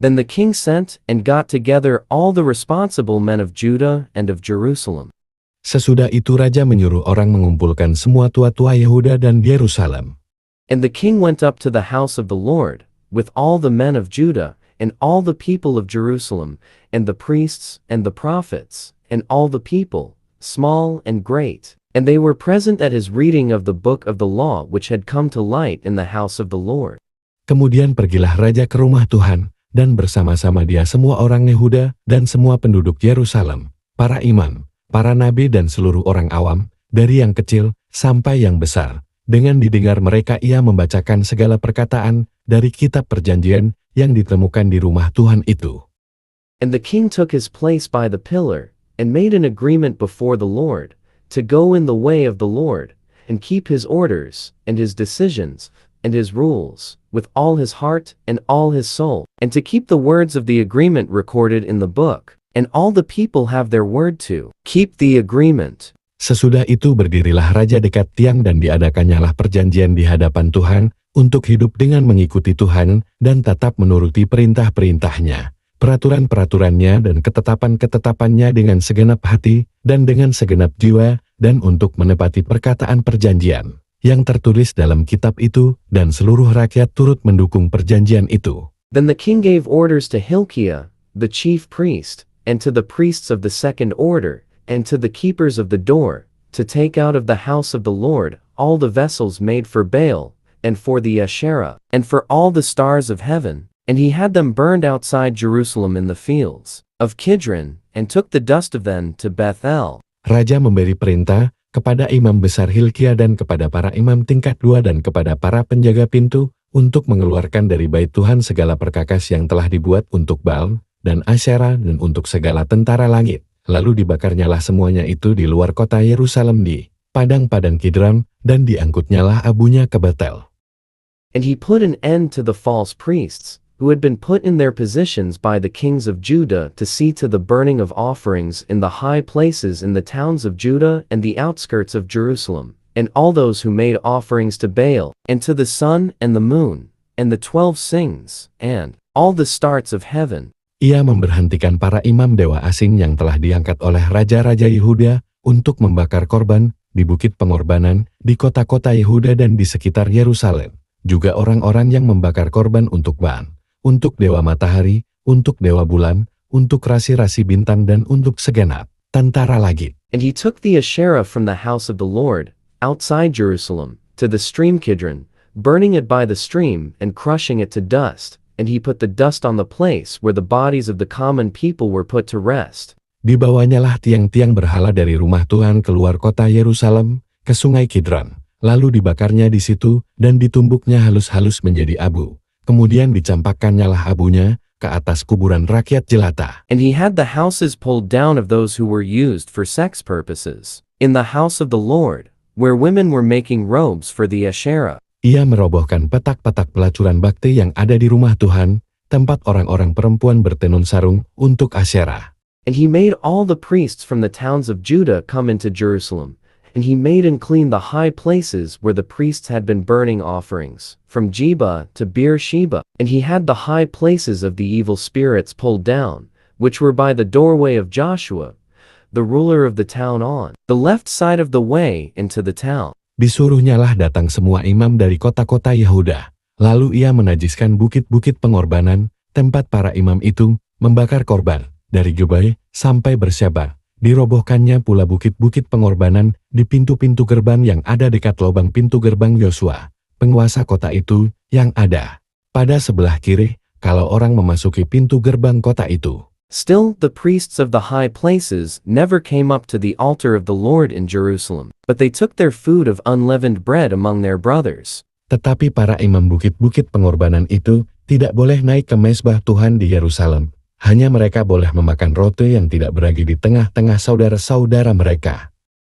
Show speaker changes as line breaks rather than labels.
Then the king sent and got together all the responsible men of Judah and of Jerusalem.
Sesudah itu raja menyuruh orang mengumpulkan semua tua-tua Yehuda dan Yerusalem.
And the king went up to the house of the Lord, with all the men of Judah, and all the people of Jerusalem, and the priests, and the prophets, and all the people, small and great. And they were present at his reading of the book of the law which had come to light in the house of the Lord.
Kemudian pergilah raja ke rumah Tuhan, dan bersama-sama dia semua orang Yehuda dan semua penduduk Yerusalem, para imam, para nabi dan seluruh orang awam, dari yang kecil sampai yang besar. Dengan didengar mereka ia membacakan segala perkataan dari kitab perjanjian yang ditemukan di rumah Tuhan itu.
And the king took his place by the pillar, and made an agreement before the Lord, to go in the way of the Lord, and keep his orders, and his decisions, and his rules, with all his heart and all his soul, and to keep the words of the agreement recorded in the book. And all the people have their word to keep the agreement.
Sesudah itu berdirilah raja dekat tiang dan diadakannyalah perjanjian di hadapan Tuhan, untuk hidup dengan mengikuti Tuhan, dan tetap menuruti perintah-perintahnya, peraturan-peraturannya dan ketetapan-ketetapannya dengan segenap hati, dan dengan segenap jiwa, dan untuk menepati perkataan perjanjian, yang tertulis dalam kitab itu, dan seluruh rakyat turut mendukung perjanjian itu.
Then the king gave orders to Hilkiah, the chief priest, and to the priests of the second order, and to the keepers of the door, to take out of the house of the Lord all the vessels made for Baal, and for the Asherah, and for all the stars of heaven, and he had them burned outside Jerusalem in the fields of Kidron, and took the dust of them to Bethel.
Raja memberi perintah kepada imam besar Hilkiah dan kepada para imam tingkat 2 dan kepada para penjaga pintu, untuk mengeluarkan dari bait Tuhan segala perkakas yang telah dibuat untuk Baal, dan Asyera dan untuk segala tentara langit. Lalu dibakarnyalah semuanya itu di luar kota Yerusalem di padang-padang Kidron, dan diangkutnyalah abunya ke Betel.
And he put an end to the false priests, who had been put in their positions by the kings of Judah to see to the burning of offerings in the high places in the towns of Judah and the outskirts of Jerusalem, and all those who made offerings to Baal, and to the sun and the moon, and the 12 sings, and all the stars of heaven.
Ia memberhentikan para imam dewa asing yang telah diangkat oleh raja-raja Yehuda untuk membakar korban di bukit pengorbanan, di kota-kota Yehuda dan di sekitar Yerusalem. Juga orang-orang yang membakar korban untuk Baal, untuk dewa matahari, untuk dewa bulan, untuk rasi-rasi bintang dan untuk segenap tentara langit.
And he took the Asherah from the house of the Lord, outside Jerusalem, to the stream Kidron, burning it by the stream and crushing it to dust. And he put the dust on the place where the bodies of the common people were put to rest.
Dibawanyalah tiang-tiang berhala dari rumah Tuhan keluar kota Yerusalem, ke sungai Kidron. Lalu dibakarnya di situ, dan ditumbuknya halus-halus menjadi abu. Kemudian dicampakkannyalah abunya ke atas kuburan rakyat jelata.
And he had the houses pulled down of those who were used for sex purposes, in the house of the Lord, where women were making robes for the Asherah.
Ia merobohkan petak-petak pelacuran bakti yang ada di rumah Tuhan, tempat orang-orang perempuan bertenun sarung untuk Asyera.
And he made all the priests from the towns of Judah come into Jerusalem, and he made and cleaned the high places where the priests had been burning offerings, from Jeba to Beersheba. And he had the high places of the evil spirits pulled down, which were by the doorway of Joshua, the ruler of the town on the left side of the way into the town.
Disuruhnyalah datang semua imam dari kota-kota Yehuda. Lalu ia menajiskan bukit-bukit pengorbanan, tempat para imam itu membakar korban, dari Gibai sampai Beersheba. Dirobohkannya pula bukit-bukit pengorbanan di pintu-pintu gerbang yang ada dekat lubang pintu gerbang Yosua, penguasa kota itu, yang ada pada sebelah kiri, kalau orang memasuki pintu gerbang kota itu.
Still, the priests of the high places never came up to the altar of the Lord in Jerusalem, but they took their food of unleavened bread among their brothers.
Tetapi para imam bukit-bukit pengorbanan itu tidak boleh naik ke mezbah Tuhan di Yerusalem. Hanya mereka boleh memakan roti yang tidak beragi di tengah-tengah saudara-saudara mereka.